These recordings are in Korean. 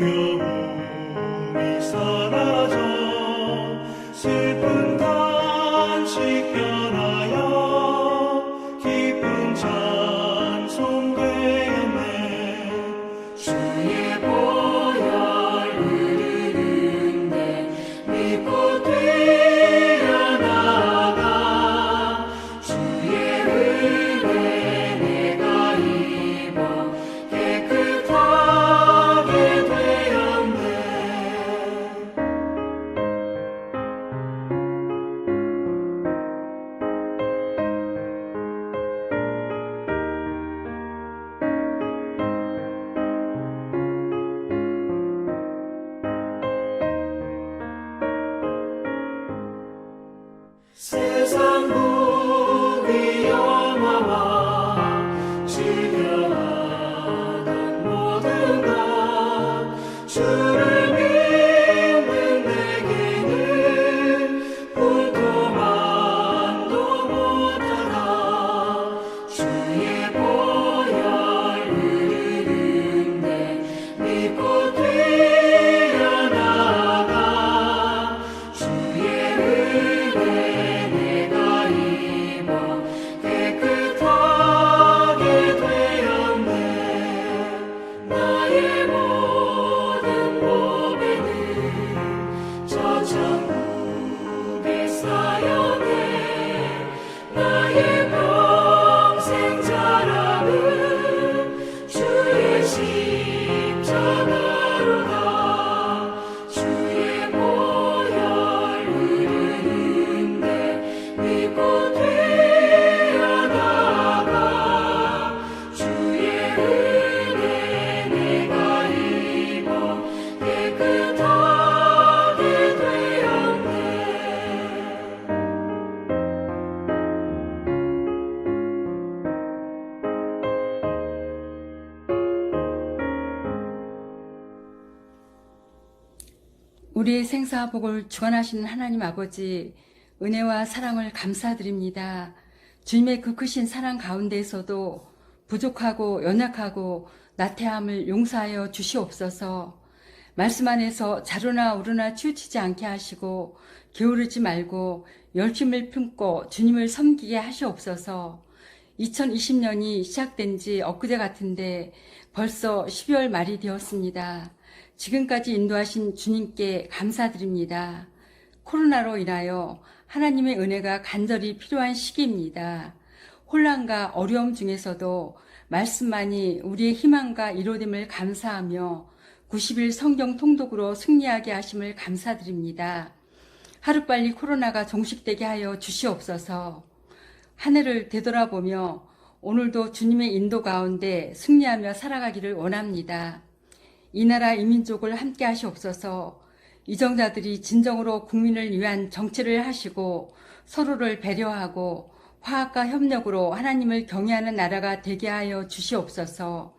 두려움이 사라져 슬픈 탄식 변하여 기쁜 찬송 되었네. 주의 보혈 흐르는데 믿고 뛰어나가 주의 은혜 내가 입어 깨끗하게 되었네. 세상 무비 영화와 즐겨하던 모든 것 주를 믿는 내게는 불도만도 못하다. 주의 보혈 흐르는데 믿고 뛰어나가 주의 은혜 내가 입어 깨끗하게 되었네. 나의 모든 보배는 저 천국에 쌓여네. 나의 평생 자랑은 주의 십자가로다. 주의 보혈 흐르는데 믿고 뛰어나가 주의 은혜 내가 입어 깨끗하게 되었네. 우리의 생사복을 주관하시는 하나님 아버지, 은혜와 사랑을 감사드립니다. 주님의 그 크신 사랑 가운데에서도 부족하고 연약하고 나태함을 용서하여 주시옵소서. 말씀 안에서 자르나 우르나 치우치지 않게 하시고 게으르지 말고 열심을 품고 주님을 섬기게 하시옵소서. 2020년이 시작된 지 엊그제 같은데 벌써 12월 말이 되었습니다. 지금까지 인도하신 주님께 감사드립니다. 코로나로 인하여 하나님의 은혜가 간절히 필요한 시기입니다. 혼란과 어려움 중에서도 말씀만이 우리의 희망과 이로됨을 감사하며 90일 성경 통독으로 승리하게 하심을 감사드립니다. 하루빨리 코로나가 종식되게 하여 주시옵소서. 한 해를 되돌아보며 오늘도 주님의 인도 가운데 승리하며 살아가기를 원합니다. 이 나라 이 민족을 함께 하시옵소서. 이정자들이 진정으로 국민을 위한 정치를 하시고 서로를 배려하고 화합과 협력으로 하나님을 경외하는 나라가 되게 하여 주시옵소서.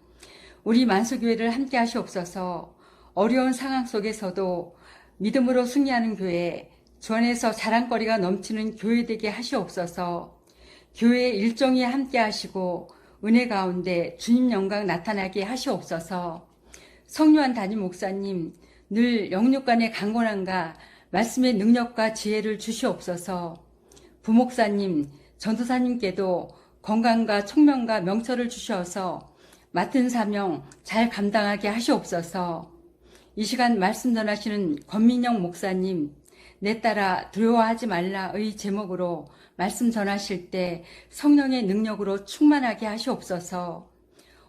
우리 만수교회를 함께 하시옵소서. 어려운 상황 속에서도 믿음으로 승리하는 교회, 주 안에서 자랑거리가 넘치는 교회 되게 하시옵소서. 교회의 일정이 함께 하시고 은혜 가운데 주님 영광 나타나게 하시옵소서. 성유한 담임 목사님, 늘 영육 간의 강건함과 말씀의 능력과 지혜를 주시옵소서. 부목사님, 전도사님께도 건강과 총명과 명철을 주셔서 맡은 사명 잘 감당하게 하시옵소서. 이 시간 말씀 전하시는 권민영 목사님, 내 딸아 두려워하지 말라의 제목으로 말씀 전하실 때 성령의 능력으로 충만하게 하시옵소서.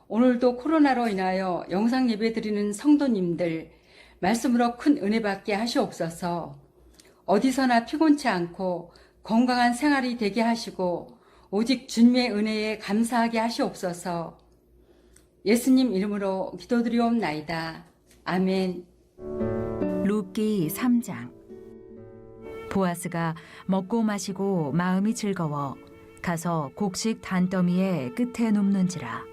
오늘도 코로나로 인하여 영상 예배 드리는 성도님들 말씀으로 큰 은혜 받게 하시옵소서. 어디서나 피곤치 않고 건강한 생활이 되게 하시고 오직 주님의 은혜에 감사하게 하시옵소서. 예수님 이름으로 기도드리옵나이다. 아멘. 룻기 3장. 보아스가 먹고 마시고 마음이 즐거워 가서 곡식 단더미의 끝에 눕는지라.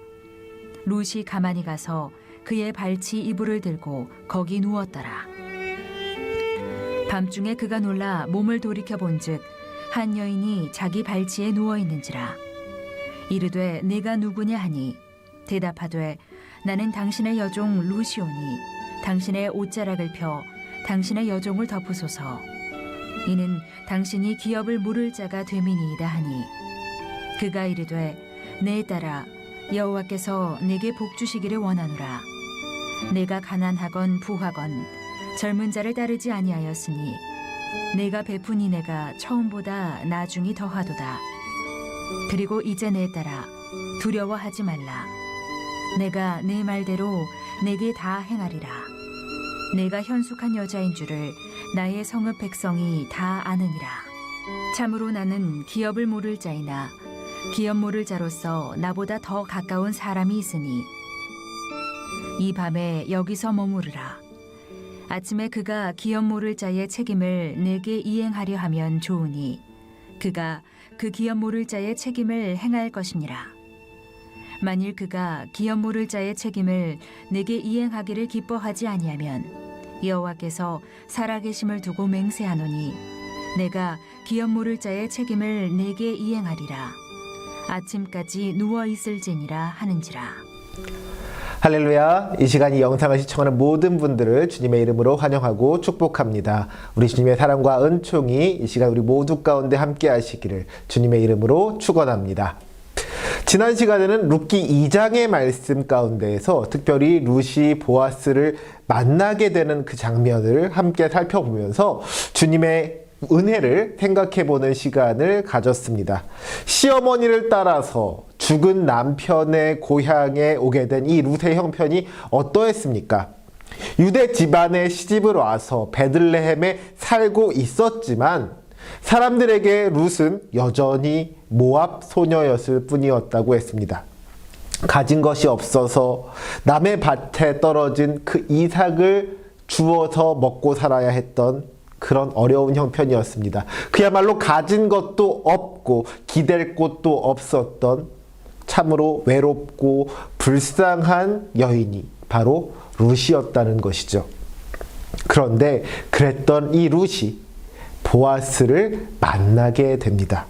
룻이 가만히 가서 그의 발치 이불을 들고 거기 누웠더라. 밤중에 그가 놀라 몸을 돌이켜 본즉 한 여인이 자기 발치에 누워 있는지라. 이르되 네가 누구냐 하니 대답하되 나는 당신의 여종 루시오니 당신의 옷자락을 펴 당신의 여종을 덮으소서. 이는 당신이 기업을 물을 자가 됨이니이다 하니 그가 이르되 내 딸아 여호와께서 내게 복 주시기를 원하노라. 내가 가난하건 부하건 젊은 자를 따르지 아니하였으니 내가 베푼 이내가 처음보다 나중이 더하도다. 그리고 이제 내 딸아 두려워하지 말라. 내가 내 말대로 내게 다 행하리라. 내가 현숙한 여자인 줄을 나의 성읍 백성이 다 아느니라. 참으로 나는 기업을 모를 자이나 기업 모를 자로서 나보다 더 가까운 사람이 있으니 이 밤에 여기서 머무르라. 아침에 그가 기업 모를 자의 책임을 내게 이행하려 하면 좋으니 그가 그 기업 모를 자의 책임을 행할 것이니라. 만일 그가 기업 모를 자의 책임을 내게 이행하기를 기뻐하지 아니하면 여호와께서 살아계심을 두고 맹세하노니 내가 기업 모를 자의 책임을 내게 이행하리라. 아침까지 누워 있을지니라 하는지라. 할렐루야. 이 시간 이 영상을 시청하는 모든 분들을 주님의 이름으로 환영하고 축복합니다. 우리 주님의 사랑과 은총이 이 시간 우리 모두 가운데 함께 하시기를 주님의 이름으로 축원합니다. 지난 시간에는 룻기 2장의 말씀 가운데에서 특별히 룻이 보아스를 만나게 되는 그 장면을 함께 살펴보면서 주님의 은혜를 생각해보는 시간을 가졌습니다. 시어머니를 따라서 죽은 남편의 고향에 오게 된 이 룻의 형편이 어떠했습니까? 유대 집안에 시집을 와서 베들레헴에 살고 있었지만 사람들에게 룻은 여전히 모압 소녀였을 뿐이었다고 했습니다. 가진 것이 없어서 남의 밭에 떨어진 그 이삭을 주워서 먹고 살아야 했던 그런 어려운 형편이었습니다. 그야말로 가진 것도 없고 기댈 곳도 없었던 참으로 외롭고 불쌍한 여인이 바로 룻이었다는 것이죠. 그런데 그랬던 이 룻이 보아스를 만나게 됩니다.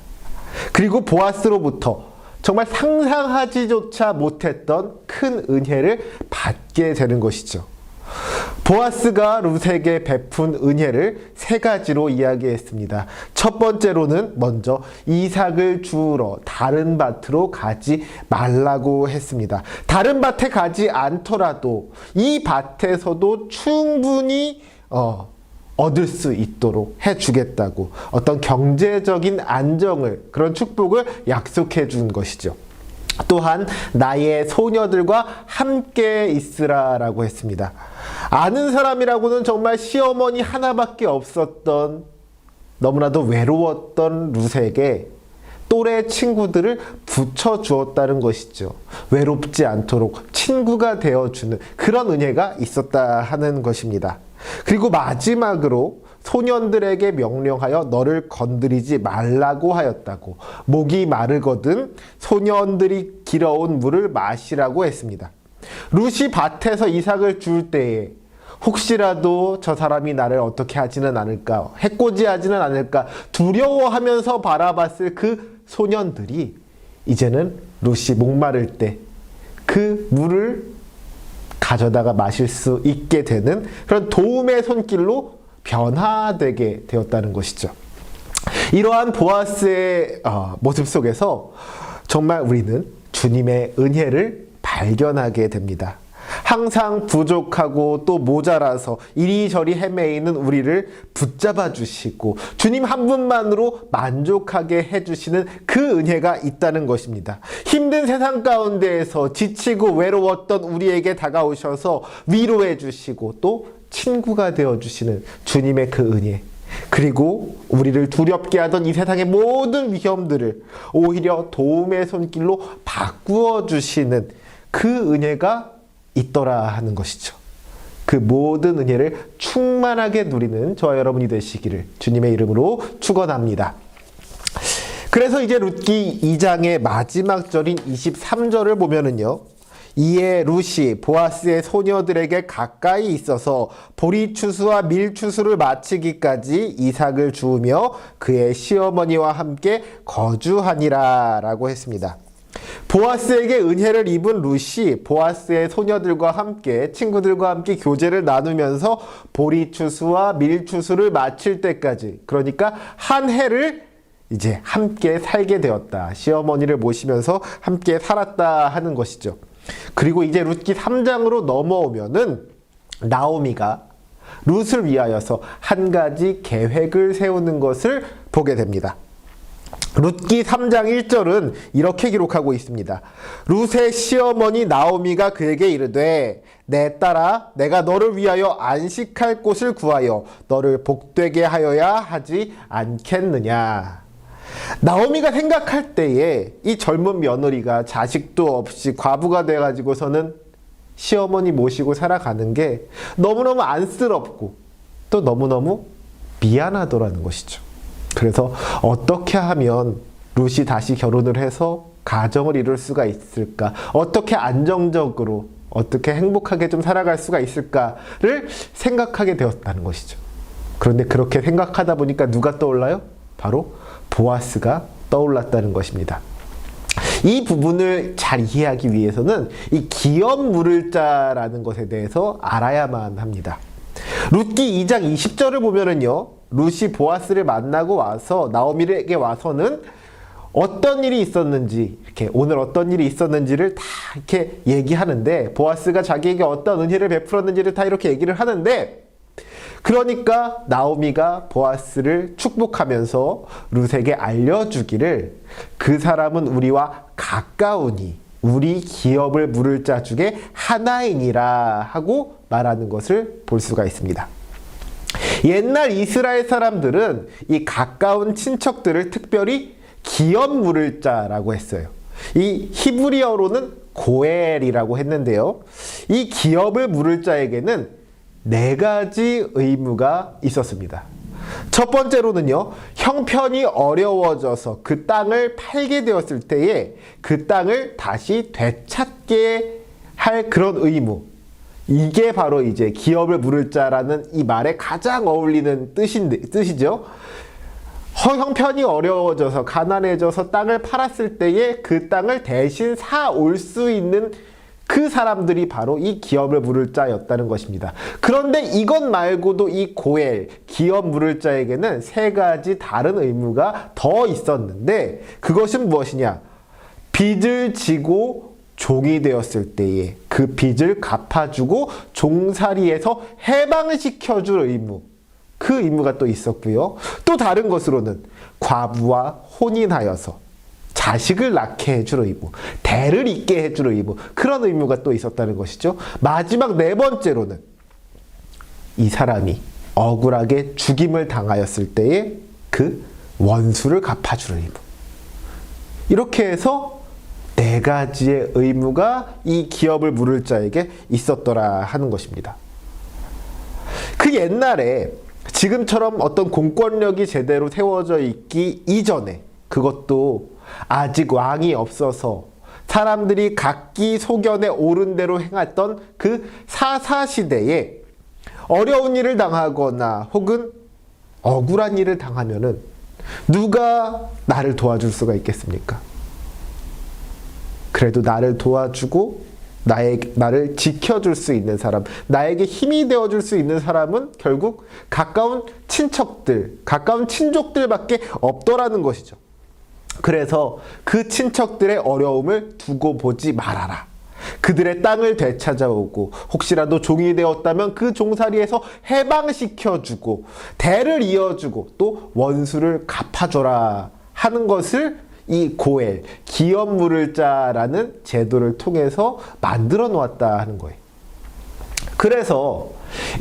그리고 보아스로부터 정말 상상하지조차 못했던 큰 은혜를 받게 되는 것이죠. 보아스가 룻에게 베푼 은혜를 세 가지로 이야기했습니다. 첫 번째로는 먼저 이삭을 주우러 다른 밭으로 가지 말라고 했습니다. 다른 밭에 가지 않더라도 이 밭에서도 충분히 얻을 수 있도록 해주겠다고 어떤 경제적인 안정을, 그런 축복을 약속해 준 것이죠. 또한 나의 소녀들과 함께 있으라 라고 했습니다. 아는 사람이라고는 정말 시어머니 하나밖에 없었던, 너무나도 외로웠던 룻에게 또래 친구들을 붙여주었다는 것이죠. 외롭지 않도록 친구가 되어주는 그런 은혜가 있었다 하는 것입니다. 그리고 마지막으로 소년들에게 명령하여 너를 건드리지 말라고 하였다고, 목이 마르거든 소년들이 길어온 물을 마시라고 했습니다. 룻이 밭에서 이삭을 줄 때에 혹시라도 저 사람이 나를 어떻게 하지는 않을까, 해코지하지는 않을까 두려워하면서 바라봤을 그 소년들이 이제는 룻이 목마를 때 그 물을 가져다가 마실 수 있게 되는 그런 도움의 손길로 변화되게 되었다는 것이죠. 이러한 보아스의 모습 속에서 정말 우리는 주님의 은혜를 발견하게 됩니다. 항상 부족하고 또 모자라서 이리저리 헤매이는 우리를 붙잡아 주시고 주님 한 분만으로 만족하게 해주시는 그 은혜가 있다는 것입니다. 힘든 세상 가운데에서 지치고 외로웠던 우리에게 다가오셔서 위로해 주시고 또 친구가 되어주시는 주님의 그 은혜, 그리고 우리를 두렵게 하던 이 세상의 모든 위험들을 오히려 도움의 손길로 바꾸어 주시는 그 은혜가 있더라 하는 것이죠. 그 모든 은혜를 충만하게 누리는 저와 여러분이 되시기를 주님의 이름으로 축원합니다. 그래서 이제 룻기 2장의 마지막 절인 23절을 보면은요, 이에 룻이 보아스의 소녀들에게 가까이 있어서 보리추수와 밀추수를 마치기까지 이삭을 주우며 그의 시어머니와 함께 거주하니라 라고 했습니다. 보아스에게 은혜를 입은 룻이 보아스의 소녀들과 함께 친구들과 함께 교제를 나누면서 보리추수와 밀추수를 마칠 때까지, 그러니까 한 해를 이제 함께 살게 되었다. 시어머니를 모시면서 함께 살았다 하는 것이죠. 그리고 이제 룻기 3장으로 넘어오면은 나오미가 룻을 위하여서 한 가지 계획을 세우는 것을 보게 됩니다. 룻기 3장 1절은 이렇게 기록하고 있습니다. 룻의 시어머니 나오미가 그에게 이르되 내 딸아 내가 너를 위하여 안식할 곳을 구하여 너를 복되게 하여야 하지 않겠느냐. 나오미가 생각할 때에 이 젊은 며느리가 자식도 없이 과부가 돼가지고서는 시어머니 모시고 살아가는 게 너무너무 안쓰럽고 또 너무너무 미안하더라는 것이죠. 그래서 어떻게 하면 룻이 다시 결혼을 해서 가정을 이룰 수가 있을까? 어떻게 안정적으로, 어떻게 행복하게 좀 살아갈 수가 있을까를 생각하게 되었다는 것이죠. 그런데 그렇게 생각하다 보니까 누가 떠올라요? 바로 보아스가 떠올랐다는 것입니다. 이 부분을 잘 이해하기 위해서는 이 기업 물을 자라는 것에 대해서 알아야만 합니다. 룻기 2장 20절을 보면은요, 룻이 보아스를 만나고 와서 나오미에게 와서는 어떤 일이 있었는지, 이렇게 오늘 어떤 일이 있었는지를 다 이렇게 얘기하는데, 보아스가 자기에게 어떤 은혜를 베풀었는지를 다 이렇게 얘기를 하는데, 그러니까 나오미가 보아스를 축복하면서 룻에게 알려주기를 그 사람은 우리와 가까우니 우리 기업을 물을 자 중에 하나이니라 하고 말하는 것을 볼 수가 있습니다. 옛날 이스라엘 사람들은 이 가까운 친척들을 특별히 기업 물을 자라고 했어요. 이 히브리어로는 고엘이라고 했는데요. 이 기업을 물을 자에게는 4가지 의무가 있었습니다. 첫 번째로는요, 형편이 어려워져서 그 땅을 팔게 되었을 때에 그 땅을 다시 되찾게 할 그런 의무. 이게 바로 이제 기업을 물을 자라는 이 말에 가장 어울리는 뜻이죠. 형편이 어려워져서 가난해져서 땅을 팔았을 때에 그 땅을 대신 사올 수 있는 그 사람들이 바로 이 기업을 물을 자였다는 것입니다. 그런데 이것 말고도 이 고엘, 기업 물을 자에게는 3가지 다른 의무가 더 있었는데, 그것은 무엇이냐? 빚을 지고 종이 되었을 때에 그 빚을 갚아주고 종살이에서 해방시켜줄 의무, 그 의무가 또 있었고요. 또 다른 것으로는 과부와 혼인하여서 자식을 낳게 해줄 의무, 대를 잇게 해줄 의무, 그런 의무가 또 있었다는 것이죠. 마지막 4번째로는 이 사람이 억울하게 죽임을 당하였을 때에 그 원수를 갚아줄 의무. 이렇게 해서 4가지의 의무가 이 기업을 물을 자에게 있었더라 하는 것입니다. 그 옛날에 지금처럼 어떤 공권력이 제대로 세워져 있기 이전에, 그것도 아직 왕이 없어서 사람들이 각기 소견에 옳은 대로 행했던 그 사사시대에 어려운 일을 당하거나 혹은 억울한 일을 당하면은 누가 나를 도와줄 수가 있겠습니까? 그래도 나를 도와주고 나를 지켜줄 수 있는 사람, 나에게 힘이 되어줄 수 있는 사람은 결국 가까운 친척들, 가까운 친족들밖에 없더라는 것이죠. 그래서 그 친척들의 어려움을 두고 보지 말아라. 그들의 땅을 되찾아오고 혹시라도 종이 되었다면 그 종살이에서 해방시켜주고 대를 이어주고 또 원수를 갚아줘라 하는 것을 이 고엘, 기업 물을 자라는 제도를 통해서 만들어 놓았다 하는 거예요. 그래서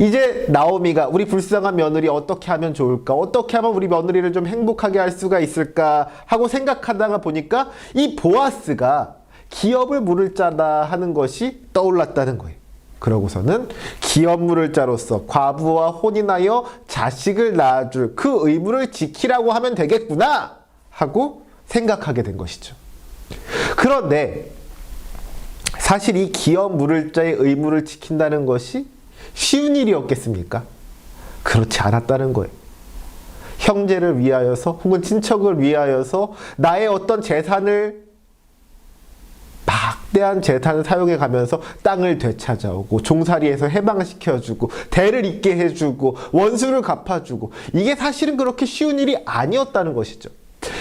이제 나오미가 우리 불쌍한 며느리 어떻게 하면 좋을까? 어떻게 하면 우리 며느리를 좀 행복하게 할 수가 있을까? 하고 생각하다가 보니까 이 보아스가 기업을 물을 자다 하는 것이 떠올랐다는 거예요. 그러고서는 기업 물을 자로서 과부와 혼인하여 자식을 낳아줄 그 의무를 지키라고 하면 되겠구나 하고 생각하게 된 것이죠. 그런데 사실 이 기업 물을 자의 의무를 지킨다는 것이 쉬운 일이었겠습니까? 그렇지 않았다는 거예요. 형제를 위하여서 혹은 친척을 위하여서 나의 어떤 재산을 막대한 재산을 사용해 가면서 땅을 되찾아오고 종살이에서 해방시켜주고 대를 잇게 해주고 원수를 갚아주고 이게 사실은 그렇게 쉬운 일이 아니었다는 것이죠.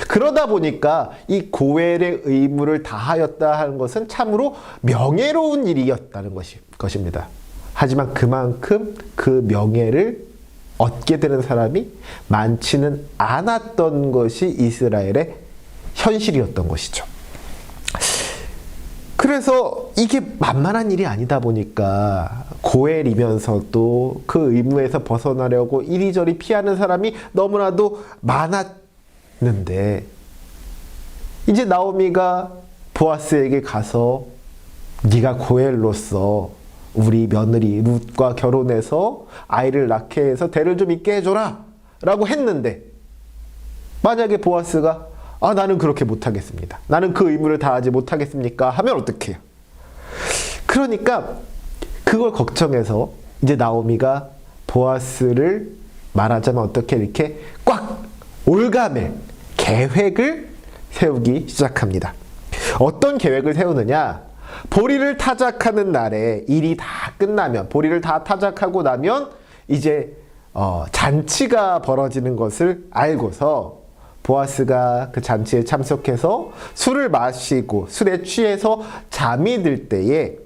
그러다 보니까 이 고엘의 의무를 다하였다 하는 것은 참으로 명예로운 일이었다는 것입니다. 하지만 그만큼 그 명예를 얻게 되는 사람이 많지는 않았던 것이 이스라엘의 현실이었던 것이죠. 그래서 이게 만만한 일이 아니다 보니까 고엘이면서도 그 의무에서 벗어나려고 이리저리 피하는 사람이 너무나도 많았는데 이제 나오미가 보아스에게 가서 네가 고엘로서 우리 며느리 룻과 결혼해서 아이를 낳게 해서 대를 좀 잇게 해줘라 라고 했는데 만약에 보아스가 나는 그렇게 못하겠습니다. 나는 그 의무를 다하지 못하겠습니까? 하면 어떡해요? 그러니까 그걸 걱정해서 이제 나오미가 보아스를 말하자면 어떻게 이렇게 꽉 올가맬 계획을 세우기 시작합니다. 어떤 계획을 세우느냐? 보리를 타작하는 날에 일이 다 끝나면 보리를 다 타작하고 나면 이제 잔치가 벌어지는 것을 알고서 보아스가 그 잔치에 참석해서 술을 마시고 술에 취해서 잠이 들 때에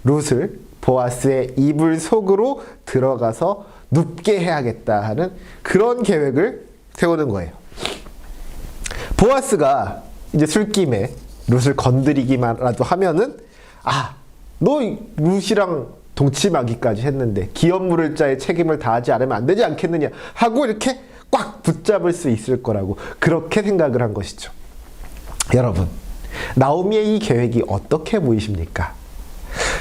룻을 보아스의 이불 속으로 들어가서 눕게 해야겠다 하는 그런 계획을 세우는 거예요. 보아스가 이제 술김에 룻을 건드리기만라도 하면은 너 룻이랑 동침하기까지 했는데 기업 물을 자의 책임을 다하지 않으면 안 되지 않겠느냐 하고 이렇게 꽉 붙잡을 수 있을 거라고 그렇게 생각을 한 것이죠. 여러분, 나오미의 이 계획이 어떻게 보이십니까?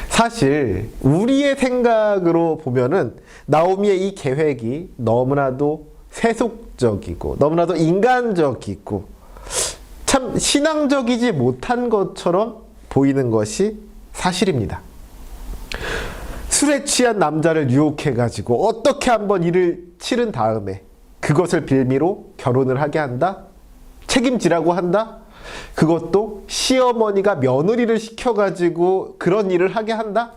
사실 우리의 생각으로 보면은 나오미의 이 계획이 너무나도 세속적이고 너무나도 인간적이고 참 신앙적이지 못한 것처럼 보이는 것이 사실입니다. 술에 취한 남자를 유혹해가지고 어떻게 한번 일을 치른 다음에 그것을 빌미로 결혼을 하게 한다? 책임지라고 한다? 그것도 시어머니가 며느리를 시켜가지고 그런 일을 하게 한다?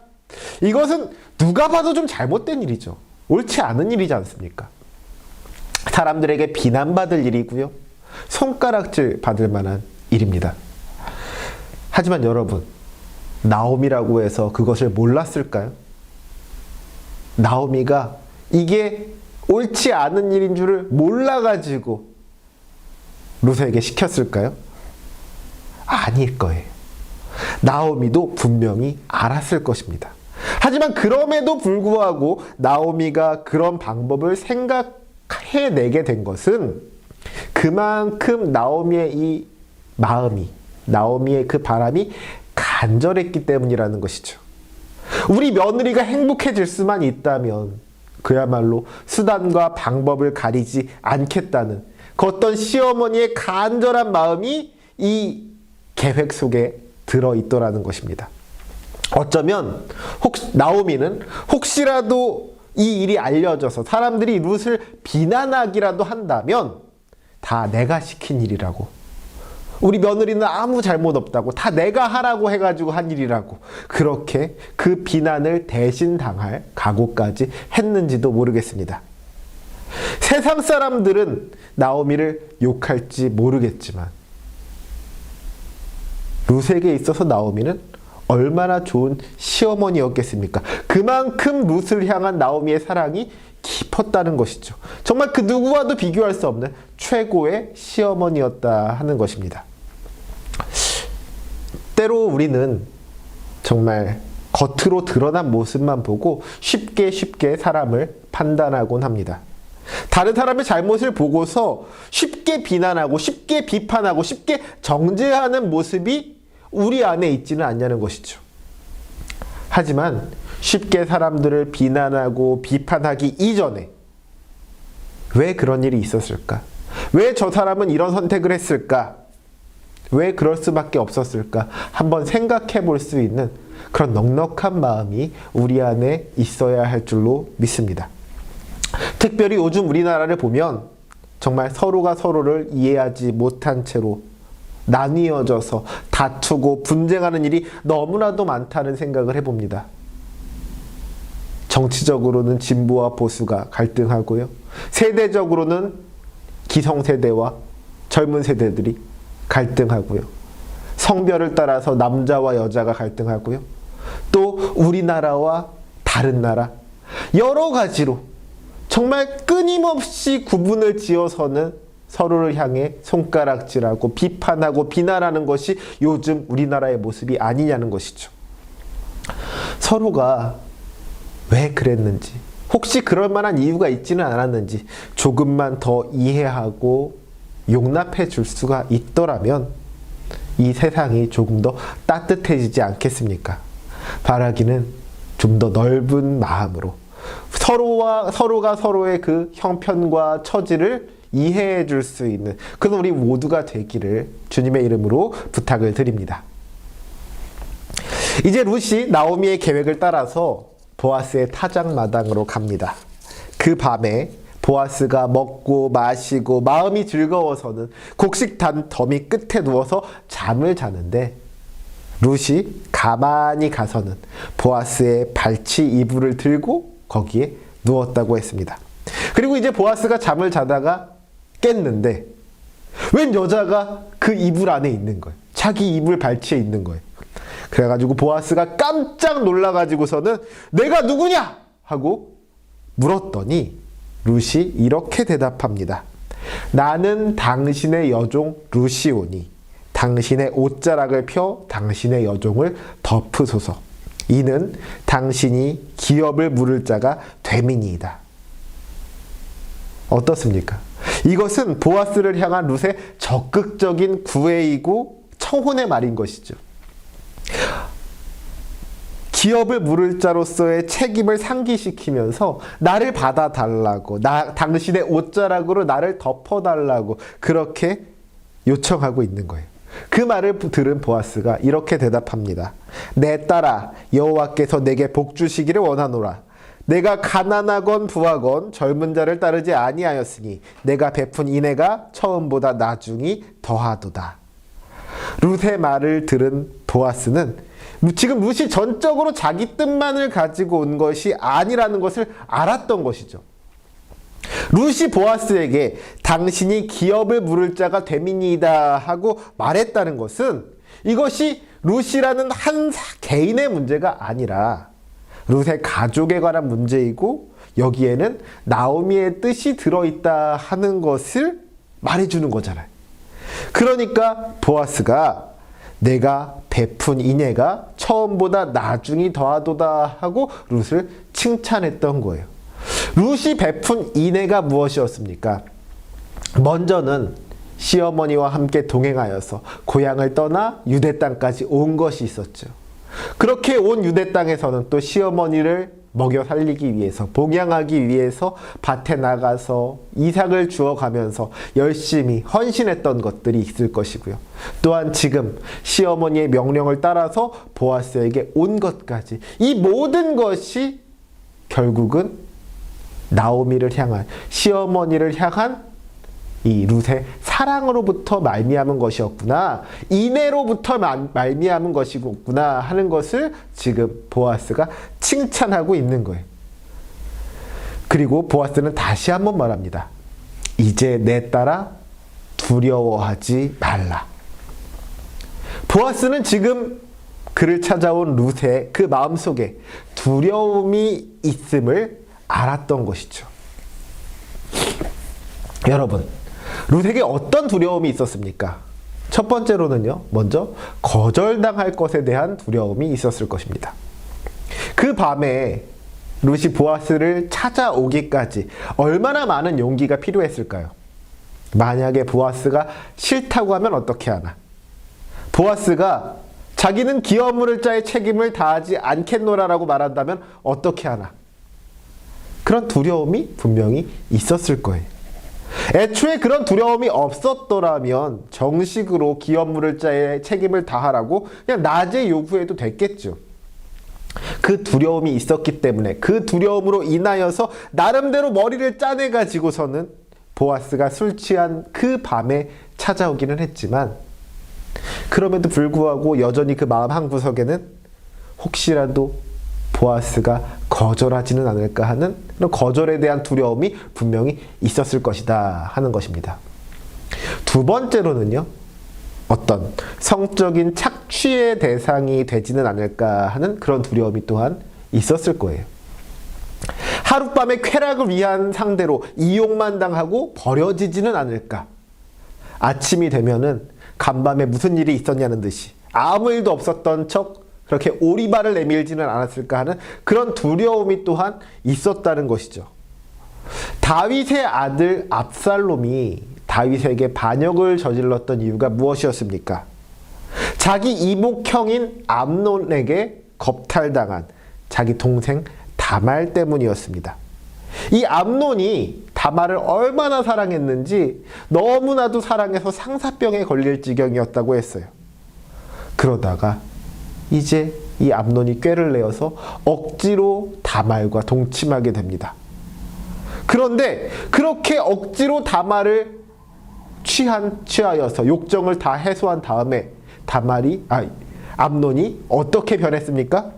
이것은 누가 봐도 좀 잘못된 일이죠. 옳지 않은 일이지 않습니까? 사람들에게 비난받을 일이고요. 손가락질 받을 만한 일입니다. 하지만 여러분, 나오미라고 해서 그것을 몰랐을까요? 나오미가 이게 옳지 않은 일인 줄을 몰라가지고 룻에게 시켰을까요? 아닐 거예요. 나오미도 분명히 알았을 것입니다. 하지만 그럼에도 불구하고 나오미가 그런 방법을 생각해내게 된 것은 그만큼 나오미의 이 마음이, 나오미의 그 바람이 간절했기 때문이라는 것이죠. 우리 며느리가 행복해질 수만 있다면 그야말로 수단과 방법을 가리지 않겠다는 그 어떤 시어머니의 간절한 마음이 이 계획 속에 들어있더라는 것입니다. 어쩌면 나오미는 혹시라도 이 일이 알려져서 사람들이 룻을 비난하기라도 한다면 다 내가 시킨 일이라고, 우리 며느리는 아무 잘못 없다고, 다 내가 하라고 해가지고 한 일이라고, 그렇게 그 비난을 대신 당할 각오까지 했는지도 모르겠습니다. 세상 사람들은 나오미를 욕할지 모르겠지만 룻에게 있어서 나오미는 얼마나 좋은 시어머니였겠습니까? 그만큼 룻을 향한 나오미의 사랑이 깊었다는 것이죠. 정말 그 누구와도 비교할 수 없는 최고의 시어머니였다 하는 것입니다. 때로 우리는 정말 겉으로 드러난 모습만 보고 쉽게 사람을 판단하곤 합니다. 다른 사람의 잘못을 보고서 쉽게 비난하고 쉽게 비판하고 쉽게 정죄하는 모습이 우리 안에 있지는 않냐는 것이죠. 하지만 쉽게 사람들을 비난하고 비판하기 이전에 왜 그런 일이 있었을까? 왜 저 사람은 이런 선택을 했을까? 왜 그럴 수밖에 없었을까? 한번 생각해 볼 수 있는 그런 넉넉한 마음이 우리 안에 있어야 할 줄로 믿습니다. 특별히 요즘 우리나라를 보면 정말 서로가 서로를 이해하지 못한 채로 나뉘어져서 다투고 분쟁하는 일이 너무나도 많다는 생각을 해봅니다. 정치적으로는 진보와 보수가 갈등하고요. 세대적으로는 기성세대와 젊은 세대들이 갈등하고요. 성별을 따라서 남자와 여자가 갈등하고요. 또 우리나라와 다른 나라, 여러 가지로 정말 끊임없이 구분을 지어서는 서로를 향해 손가락질하고 비판하고 비난하는 것이 요즘 우리나라의 모습이 아니냐는 것이죠. 서로가 왜 그랬는지, 혹시 그럴 만한 이유가 있지는 않았는지 조금만 더 이해하고 용납해 줄 수가 있더라면 이 세상이 조금 더 따뜻해지지 않겠습니까? 바라기는 좀 더 넓은 마음으로 서로가 서로의 그 형편과 처지를 이해해 줄 수 있는 그런 우리 모두가 되기를 주님의 이름으로 부탁을 드립니다. 이제 룻이 나오미의 계획을 따라서 보아스의 타작마당으로 갑니다. 그 밤에 보아스가 먹고 마시고 마음이 즐거워서는 곡식단 더미 끝에 누워서 잠을 자는데 룻이 가만히 가서는 보아스의 발치 이불을 들고 거기에 누웠다고 했습니다. 그리고 이제 보아스가 잠을 자다가 깼는데 웬 여자가 그 이불 안에 있는 거예요. 자기 이불 발치에 있는 거예요. 그래가지고 보아스가 깜짝 놀라가지고서는 내가 누구냐? 하고 물었더니 룻이 이렇게 대답합니다. 나는 당신의 여종 룻이오니 당신의 옷자락을 펴 당신의 여종을 덮으소서. 이는 당신이 기업을 물을 자가 됨이니이다. 어떻습니까? 이것은 보아스를 향한 룻의 적극적인 구애이고 청혼의 말인 것이죠. 기업을 물을 자로서의 책임을 상기시키면서 나를 받아달라고, 당신의 옷자락으로 나를 덮어달라고 그렇게 요청하고 있는 거예요. 그 말을 들은 보아스가 이렇게 대답합니다. 내 딸아, 여호와께서 내게 복 주시기를 원하노라. 내가 가난하건 부하건 젊은 자를 따르지 아니하였으니 내가 베푼 인애가 처음보다 나중이 더하도다. 룻의 말을 들은 보아스는 지금 룻이 전적으로 자기 뜻만을 가지고 온 것이 아니라는 것을 알았던 것이죠. 룻이 보아스에게 당신이 기업을 물을 자가 됨이니이다 하고 말했다는 것은 이것이 룻이라는 한 개인의 문제가 아니라 룻의 가족에 관한 문제이고 여기에는 나오미의 뜻이 들어있다 하는 것을 말해주는 거잖아요. 그러니까 보아스가 내가 베푼 인애가 처음보다 나중이 더하도다 하고 룻을 칭찬했던 거예요. 룻이 베푼 인애가 무엇이었습니까? 먼저는 시어머니와 함께 동행하여서 고향을 떠나 유대 땅까지 온 것이 있었죠. 그렇게 온 유대 땅에서는 또 시어머니를 먹여 살리기 위해서, 봉양하기 위해서 밭에 나가서 이삭을 주워가면서 열심히 헌신했던 것들이 있을 것이고요. 또한 지금 시어머니의 명령을 따라서 보아스에게 온 것까지, 이 모든 것이 결국은 나오미를 향한, 시어머니를 향한 이 룻의 사랑으로부터 말미암은 것이었구나, 인애로부터 말미암은 것이구나 하는 것을 지금 보아스가 칭찬하고 있는 거예요. 그리고 보아스는 다시 한번 말합니다. 이제 내 딸아 두려워하지 말라. 보아스는 지금 그를 찾아온 룻의 그 마음속에 두려움이 있음을 알았던 것이죠. 여러분, 룻에게 어떤 두려움이 있었습니까? 첫 번째로는요, 먼저 거절당할 것에 대한 두려움이 있었을 것입니다. 그 밤에 룻이 보아스를 찾아오기까지 얼마나 많은 용기가 필요했을까요? 만약에 보아스가 싫다고 하면 어떻게 하나? 보아스가 자기는 기업 물을 자의 책임을 다하지 않겠노라라고 말한다면 어떻게 하나? 그런 두려움이 분명히 있었을 거예요. 애초에 그런 두려움이 없었더라면 정식으로 기업 물을 자의 책임을 다하라고 그냥 낮에 요구해도 됐겠죠. 그 두려움이 있었기 때문에 그 두려움으로 인하여서 나름대로 머리를 짜내가지고서는 보아스가 술 취한 그 밤에 찾아오기는 했지만 그럼에도 불구하고 여전히 그 마음 한구석에는 혹시라도 보아스가 거절하지는 않을까 하는 그런 거절에 대한 두려움이 분명히 있었을 것이다 하는 것입니다. 두 번째로는요, 어떤 성적인 착취의 대상이 되지는 않을까 하는 그런 두려움이 또한 있었을 거예요. 하룻밤의 쾌락을 위한 상대로 이용만 당하고 버려지지는 않을까. 아침이 되면은 간밤에 무슨 일이 있었냐는 듯이 아무 일도 없었던 척 그렇게 오리발을 내밀지는 않았을까 하는 그런 두려움이 또한 있었다는 것이죠. 다윗의 아들 압살롬이 다윗에게 반역을 저질렀던 이유가 무엇이었습니까? 자기 이복형인 암논에게 겁탈당한 자기 동생 다말 때문이었습니다. 이 암논이 다말을 얼마나 사랑했는지 너무나도 사랑해서 상사병에 걸릴 지경이었다고 했어요. 그러다가 이제 이 암논이 꾀를 내어서 억지로 다말과 동침하게 됩니다. 그런데 그렇게 억지로 다말을 취하여서 욕정을 다 해소한 다음에 암논이 어떻게 변했습니까?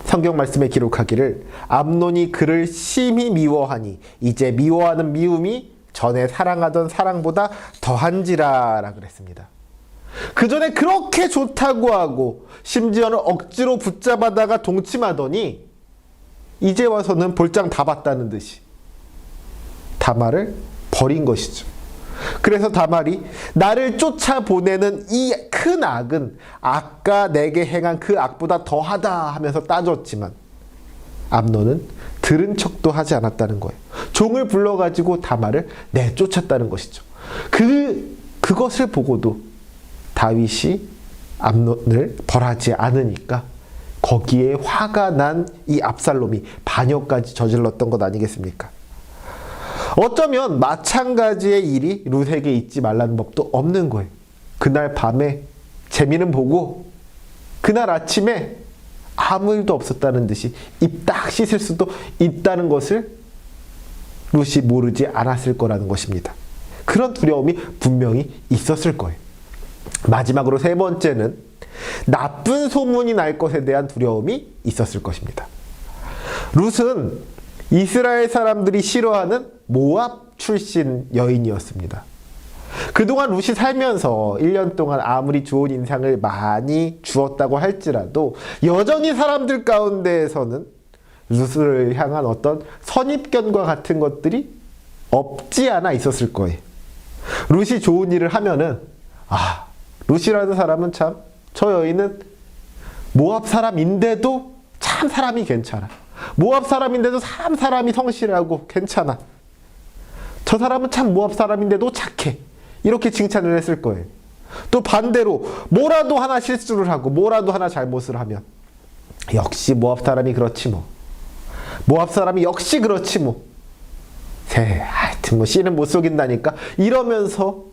성경 말씀에 기록하기를 암논이 그를 심히 미워하니 이제 미워하는 미움이 전에 사랑하던 사랑보다 더한지라 라 그랬습니다. 그 전에 그렇게 좋다고 하고 심지어는 억지로 붙잡아다가 동침하더니 이제 와서는 볼장 다 봤다는 듯이 다말을 버린 것이죠. 그래서 다말이 나를 쫓아보내는 이 큰 악은 아까 내게 행한 그 악보다 더하다 하면서 따졌지만 암논은 들은 척도 하지 않았다는 거예요. 종을 불러가지고 다말을 내쫓았다는 것이죠. 그것을 보고도 다윗이 암논을 벌하지 않으니까 거기에 화가 난 이 압살롬이 반역까지 저질렀던 것 아니겠습니까? 어쩌면 마찬가지의 일이 룻에게 있지 말라는 법도 없는 거예요. 그날 밤에 재미는 보고 그날 아침에 아무 일도 없었다는 듯이 입 딱 씻을 수도 있다는 것을 룻이 모르지 않았을 거라는 것입니다. 그런 두려움이 분명히 있었을 거예요. 마지막으로 세 번째는 나쁜 소문이 날 것에 대한 두려움이 있었을 것입니다. 룻은 이스라엘 사람들이 싫어하는 모압 출신 여인이었습니다. 그동안 룻이 살면서 1년 동안 아무리 좋은 인상을 많이 주었다고 할지라도 여전히 사람들 가운데에서는 룻을 향한 어떤 선입견과 같은 것들이 없지 않아 있었을 거예요. 룻이 좋은 일을 하면은 룻이라는 사람은 참, 저 여인은 모압 사람인데도 참 사람이 괜찮아. 모압 사람인데도 참 사람이 성실하고 괜찮아. 저 사람은 참 모압 사람인데도 착해. 이렇게 칭찬을 했을 거예요. 또 반대로 뭐라도 하나 실수를 하고 뭐라도 하나 잘못을 하면 역시 모압 사람이 그렇지 뭐. 모압 사람이 역시 그렇지 뭐. 하여튼 뭐 씨는 못 속인다니까. 이러면서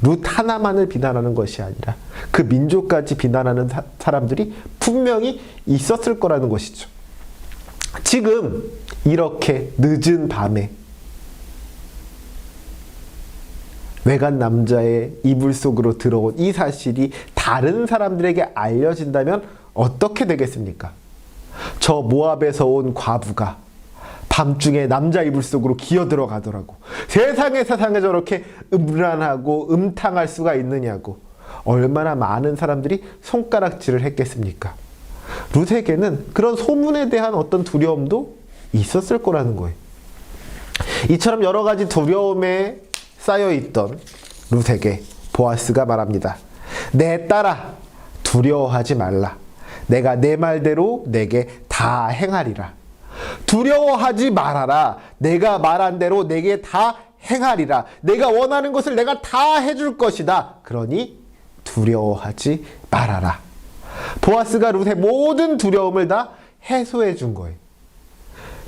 룻 하나만을 비난하는 것이 아니라 그 민족까지 비난하는 사람들이 분명히 있었을 거라는 것이죠. 지금 이렇게 늦은 밤에 외간 남자의 이불 속으로 들어온 이 사실이 다른 사람들에게 알려진다면 어떻게 되겠습니까? 저 모압에서 온 과부가 밤중에 남자 이불 속으로 기어 들어가더라고. 세상에 저렇게 음란하고 음탕할 수가 있느냐고. 얼마나 많은 사람들이 손가락질을 했겠습니까? 룻에게는 그런 소문에 대한 어떤 두려움도 있었을 거라는 거예요. 이처럼 여러 가지 두려움에 쌓여있던 룻에게 보아스가 말합니다. 내 딸아, 두려워하지 말라. 내가 내 말대로 내게 다 행하리라. 두려워하지 말아라. 내가 말한 대로 내게 다 행하리라. 내가 원하는 것을 내가 다 해줄 것이다. 그러니 두려워하지 말아라. 보아스가 룻의 모든 두려움을 다 해소해 준 거예요.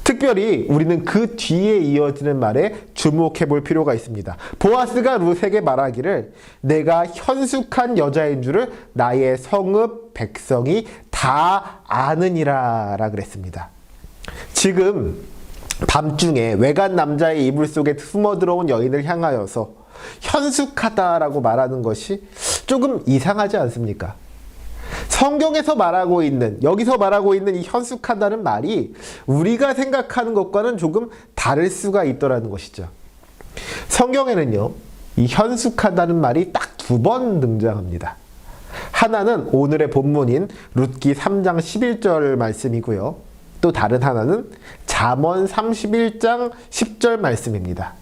특별히 우리는 그 뒤에 이어지는 말에 주목해 볼 필요가 있습니다. 보아스가 룻에게 말하기를 내가 현숙한 여자인 줄을 나의 성읍 백성이 다 아느니라 라 그랬습니다. 지금 밤중에 외간 남자의 이불 속에 숨어 들어온 여인을 향하여서 현숙하다라고 말하는 것이 조금 이상하지 않습니까? 성경에서 말하고 있는, 여기서 말하고 있는 이 현숙하다는 말이 우리가 생각하는 것과는 조금 다를 수가 있더라는 것이죠. 성경에는요, 이 현숙하다는 말이 딱 2번 등장합니다. 하나는 오늘의 본문인 룻기 3장 11절 말씀이고요. 또 다른 하나는 잠언 31장 10절 말씀입니다.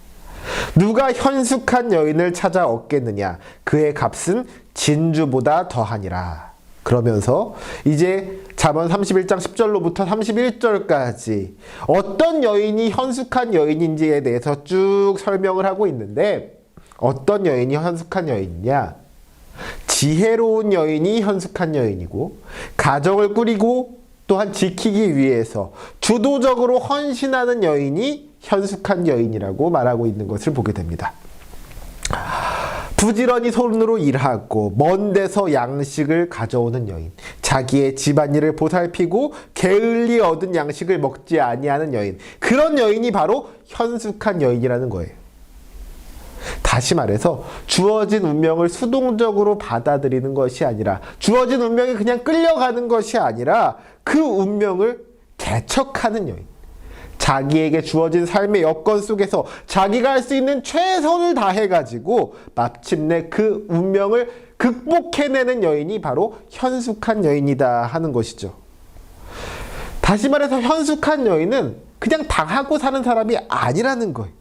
누가 현숙한 여인을 찾아 얻겠느냐? 그의 값은 진주보다 더하니라. 그러면서 이제 잠언 31장 10절로부터 31절까지 어떤 여인이 현숙한 여인인지에 대해서 쭉 설명을 하고 있는데, 어떤 여인이 현숙한 여인이냐? 지혜로운 여인이 현숙한 여인이고, 가정을 꾸리고 또한 지키기 위해서 주도적으로 헌신하는 여인이 현숙한 여인이라고 말하고 있는 것을 보게 됩니다. 부지런히 손으로 일하고 먼 데서 양식을 가져오는 여인, 자기의 집안일을 보살피고 게을리 얻은 양식을 먹지 아니하는 여인, 그런 여인이 바로 현숙한 여인이라는 거예요. 다시 말해서 주어진 운명을 수동적으로 받아들이는 것이 아니라, 주어진 운명에 그냥 끌려가는 것이 아니라 그 운명을 개척하는 여인, 자기에게 주어진 삶의 여건 속에서 자기가 할 수 있는 최선을 다해가지고 마침내 그 운명을 극복해내는 여인이 바로 현숙한 여인이다 하는 것이죠. 다시 말해서 현숙한 여인은 그냥 당하고 사는 사람이 아니라는 거예요.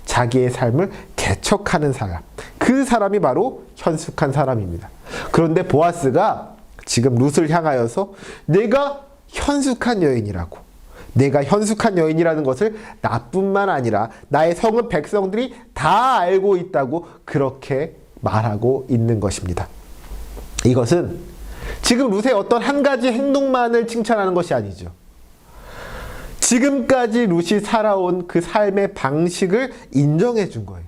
자기의 삶을 개척하는 사람, 그 사람이 바로 현숙한 사람입니다. 그런데 보아스가 지금 룻을 향하여서 내가 현숙한 여인이라고, 내가 현숙한 여인이라는 것을 나뿐만 아니라 나의 성읍 백성들이 다 알고 있다고 그렇게 말하고 있는 것입니다. 이것은 지금 룻의 어떤 한 가지 행동만을 칭찬하는 것이 아니죠. 지금까지 룻이 살아온 그 삶의 방식을 인정해 준 거예요.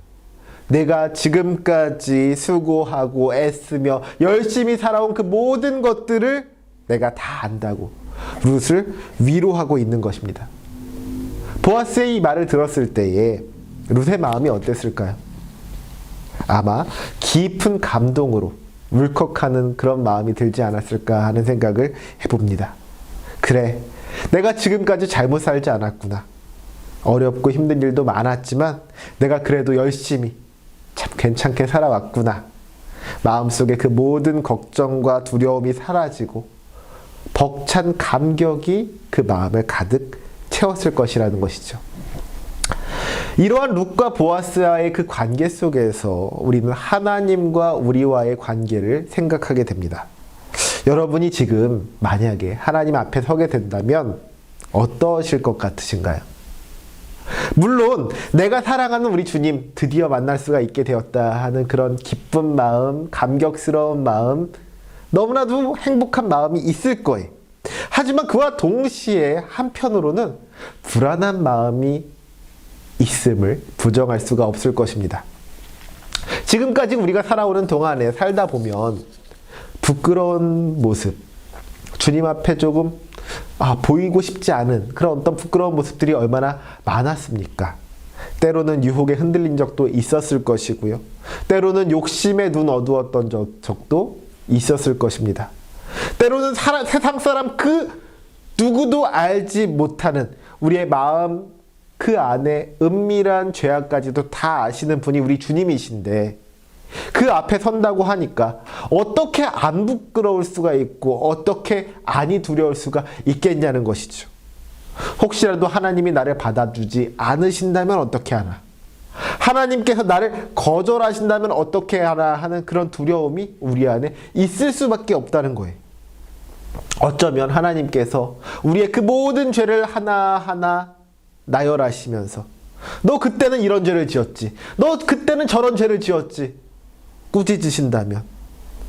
내가 지금까지 수고하고 애쓰며 열심히 살아온 그 모든 것들을 내가 다 안다고 룻을 위로하고 있는 것입니다. 보아스의 이 말을 들었을 때에 룻의 마음이 어땠을까요? 아마 깊은 감동으로 울컥하는 그런 마음이 들지 않았을까 하는 생각을 해봅니다. 그래, 내가 지금까지 잘못 살지 않았구나. 어렵고 힘든 일도 많았지만 내가 그래도 열심히 참 괜찮게 살아왔구나. 마음속에 그 모든 걱정과 두려움이 사라지고 벅찬 감격이 그 마음을 가득 채웠을 것이라는 것이죠. 이러한 룻과 보아스와의 그 관계 속에서 우리는 하나님과 우리와의 관계를 생각하게 됩니다. 여러분이 지금 만약에 하나님 앞에 서게 된다면 어떠실 것 같으신가요? 물론 내가 사랑하는 우리 주님 드디어 만날 수가 있게 되었다 하는 그런 기쁜 마음, 감격스러운 마음, 너무나도 행복한 마음이 있을 거예요. 하지만 그와 동시에 한편으로는 불안한 마음이 있음을 부정할 수가 없을 것입니다. 지금까지 우리가 살아오는 동안에 살다 보면 부끄러운 모습, 주님 앞에 조금 보이고 싶지 않은 그런 어떤 부끄러운 모습들이 얼마나 많았습니까? 때로는 유혹에 흔들린 적도 있었을 것이고요. 때로는 욕심에 눈 어두웠던 적도 있었을 것입니다. 때로는 세상 사람 그 누구도 알지 못하는 우리의 마음 그 안에 은밀한 죄악까지도 다 아시는 분이 우리 주님이신데, 그 앞에 선다고 하니까 어떻게 안 부끄러울 수가 있고 어떻게 안이 두려울 수가 있겠냐는 것이죠. 혹시라도 하나님이 나를 받아주지 않으신다면 어떻게 하나, 하나님께서 나를 거절하신다면 어떻게 하나 하는 그런 두려움이 우리 안에 있을 수밖에 없다는 거예요. 어쩌면 하나님께서 우리의 그 모든 죄를 하나하나 나열하시면서 너 그때는 이런 죄를 지었지, 너 그때는 저런 죄를 지었지 꾸짖으신다면,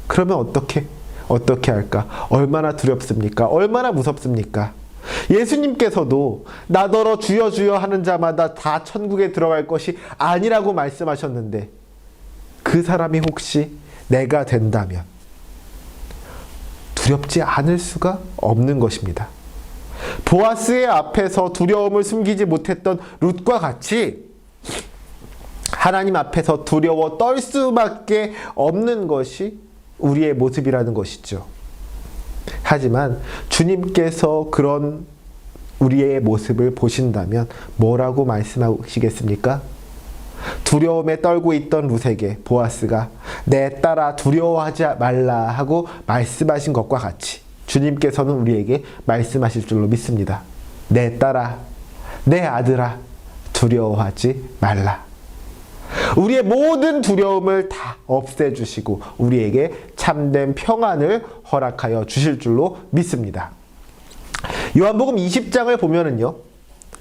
그러면 어떻게 할까? 얼마나 두렵습니까? 얼마나 무섭습니까? 예수님께서도 나더러 주여 주여 하는 자마다 다 천국에 들어갈 것이 아니라고 말씀하셨는데, 그 사람이 혹시 내가 된다면 두렵지 않을 수가 없는 것입니다. 보아스의 앞에서 두려움을 숨기지 못했던 룻과 같이 하나님 앞에서 두려워 떨 수밖에 없는 것이 우리의 모습이라는 것이죠. 하지만 주님께서 그런 우리의 모습을 보신다면 뭐라고 말씀하시겠습니까? 두려움에 떨고 있던 룻에게 보아스가 내 딸아 두려워하지 말라 하고 말씀하신 것과 같이 주님께서는 우리에게 말씀하실 줄로 믿습니다. 내 딸아, 내 아들아, 두려워하지 말라. 우리의 모든 두려움을 다 없애주시고 우리에게 참된 평안을 허락하여 주실 줄로 믿습니다. 요한복음 20장을 보면은요,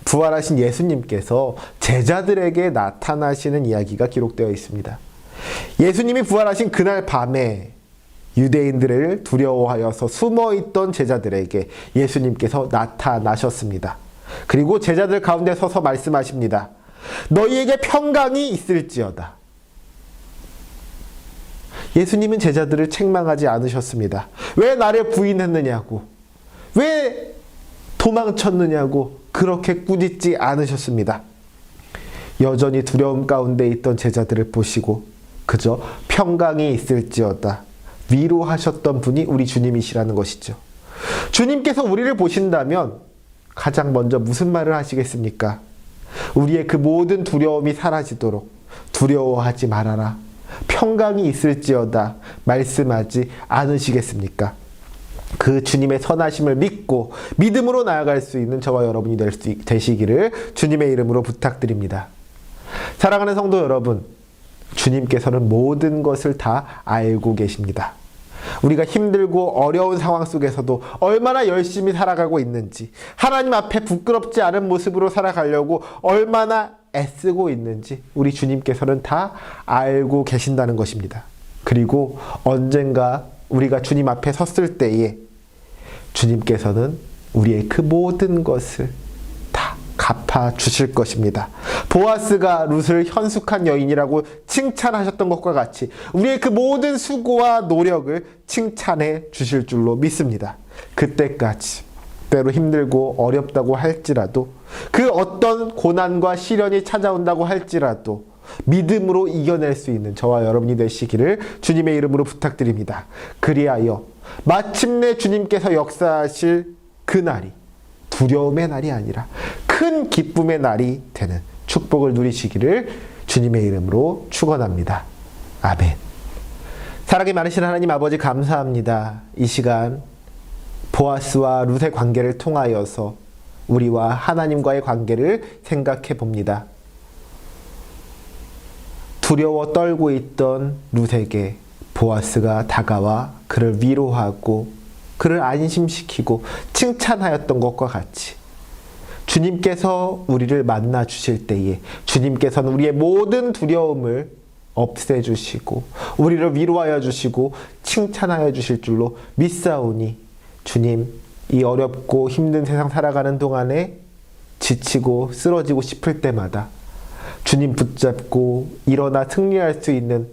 부활하신 예수님께서 제자들에게 나타나시는 이야기가 기록되어 있습니다. 예수님이 부활하신 그날 밤에 유대인들을 두려워하여서 숨어있던 제자들에게 예수님께서 나타나셨습니다. 그리고 제자들 가운데 서서 말씀하십니다. 너희에게 평강이 있을지어다. 예수님은 제자들을 책망하지 않으셨습니다. 왜 나를 부인했느냐고, 왜 도망쳤느냐고 그렇게 꾸짖지 않으셨습니다. 여전히 두려움 가운데 있던 제자들을 보시고 그저 평강이 있을지어다 위로하셨던 분이 우리 주님이시라는 것이죠. 주님께서 우리를 보신다면 가장 먼저 무슨 말을 하시겠습니까? 우리의 그 모든 두려움이 사라지도록 두려워하지 말아라, 평강이 있을지어다 말씀하지 않으시겠습니까? 그 주님의 선하심을 믿고 믿음으로 나아갈 수 있는 저와 여러분이 되시기를 주님의 이름으로 부탁드립니다. 사랑하는 성도 여러분, 주님께서는 모든 것을 다 알고 계십니다. 우리가 힘들고 어려운 상황 속에서도 얼마나 열심히 살아가고 있는지, 하나님 앞에 부끄럽지 않은 모습으로 살아가려고 얼마나 애쓰고 있는지 우리 주님께서는 다 알고 계신다는 것입니다. 그리고 언젠가 우리가 주님 앞에 섰을 때에 주님께서는 우리의 그 모든 것을 다 갚아 주실 것입니다. 보아스가 룻을 현숙한 여인이라고 칭찬하셨던 것과 같이 우리의 그 모든 수고와 노력을 칭찬해 주실 줄로 믿습니다. 그때까지 때로 힘들고 어렵다고 할지라도, 그 어떤 고난과 시련이 찾아온다고 할지라도 믿음으로 이겨낼 수 있는 저와 여러분이 되시기를 주님의 이름으로 부탁드립니다. 그리하여 마침내 주님께서 역사하실 그날이 두려움의 날이 아니라 큰 기쁨의 날이 되는 축복을 누리시기를 주님의 이름으로 축원합니다. 아멘. 사랑이 많으신 하나님 아버지, 감사합니다. 이 시간 보아스와 룻의 관계를 통하여서 우리와 하나님과의 관계를 생각해 봅니다. 두려워 떨고 있던 룻에게 보아스가 다가와 그를 위로하고 그를 안심시키고 칭찬하였던 것과 같이 주님께서 우리를 만나 주실 때에 주님께서는 우리의 모든 두려움을 없애주시고 우리를 위로하여 주시고 칭찬하여 주실 줄로 믿사오니, 주님, 이 어렵고 힘든 세상 살아가는 동안에 지치고 쓰러지고 싶을 때마다 주님 붙잡고 일어나 승리할 수 있는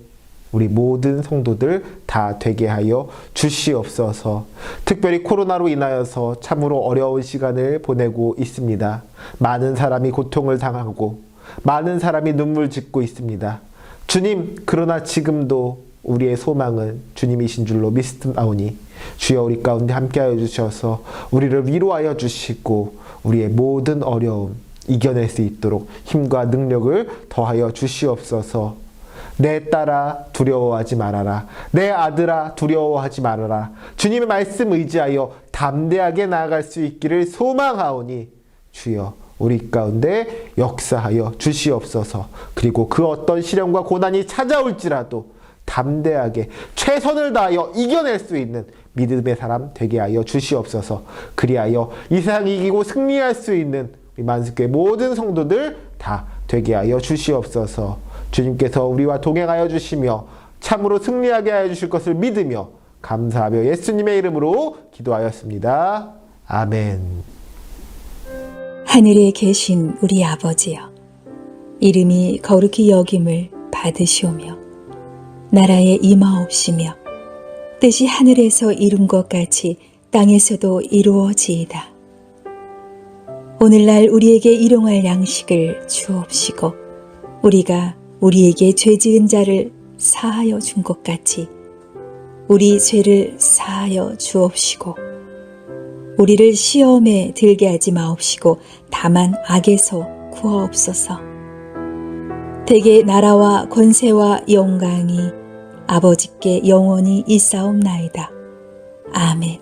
우리 모든 성도들 다 되게 하여 주시옵소서. 특별히 코로나로 인하여서 참으로 어려운 시간을 보내고 있습니다. 많은 사람이 고통을 당하고 많은 사람이 눈물 짓고 있습니다. 주님, 그러나 지금도 우리의 소망은 주님이신 줄로 믿사오니 주여 우리 가운데 함께하여 주셔서 우리를 위로하여 주시고 우리의 모든 어려움 이겨낼 수 있도록 힘과 능력을 더하여 주시옵소서. 내 딸아 두려워하지 말아라, 내 아들아 두려워하지 말아라. 주님의 말씀 의지하여 담대하게 나아갈 수 있기를 소망하오니 주여 우리 가운데 역사하여 주시옵소서. 그리고 그 어떤 시련과 고난이 찾아올지라도 담대하게 최선을 다하여 이겨낼 수 있는 믿음의 사람 되게 하여 주시옵소서. 그리하여 이 세상 이기고 승리할 수 있는 우리 만습교회 모든 성도들 다 되게 하여 주시옵소서. 주님께서 우리와 동행하여 주시며 참으로 승리하게 하여 주실 것을 믿으며 감사하며 예수님의 이름으로 기도하였습니다. 아멘. 하늘에 계신 우리 아버지여, 이름이 거룩히 여김을 받으시오며 나라에 임하옵시며 뜻이 하늘에서 이룬 것 같이 땅에서도 이루어지이다. 오늘날 우리에게 일용할 양식을 주옵시고 우리가 우리에게 죄 지은 자를 사하여 준 것 같이 우리 죄를 사하여 주옵시고 우리를 시험에 들게 하지 마옵시고 다만 악에서 구하옵소서. 대개 나라와 권세와 영광이 아버지께 영원히 있사옵나이다. 아멘.